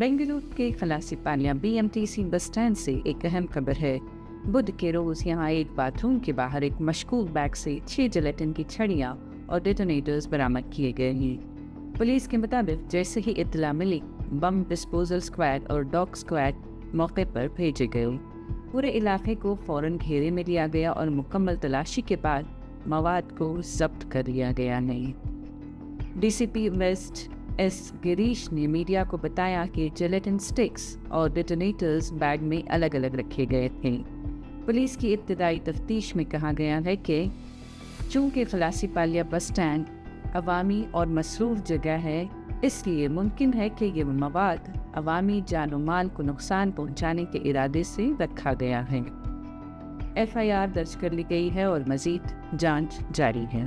بنگلورو کے کلاسیپالیا BMTC bus stand سے ایک اہم خبر ہے۔ بدھ کے روز یہاں ایک باتھ روم کے باہر ایک مشکوک بیگ سے 6 جلیٹن کی چھڑیاں اور ڈیٹونیٹرز برآمد کیے گئے ہیں۔ پولیس کے مطابق جیسے ہی اطلاع ملی، بم ڈسپوزل اسکواڈ اور ڈاگ اسکواڈ موقع پر بھیجے گئے۔ پورے علاقے کو فوراً گھیرے میں لیا گیا اور مکمل تلاشی کے بعد مواد کو ضبط کر لیا گیا ہے۔ DCP ویسٹ گریش نے میڈیا کو بتایا کہ جلیٹن سٹکس اور ڈیٹونیٹرز بیگ میں الگ الگ رکھے گئے تھے۔ پولیس کی ابتدائی تفتیش میں کہا گیا ہے کہ چونکہ کلاسیپالیا بس اسٹینڈ عوامی اور مصروف جگہ ہے، اس لیے ممکن ہے کہ یہ مواد عوامی جان و مال کو نقصان پہنچانے کے ارادے سے رکھا گیا ہے۔ FIR درج کر لی گئی ہے اور مزید جانچ جاری ہے۔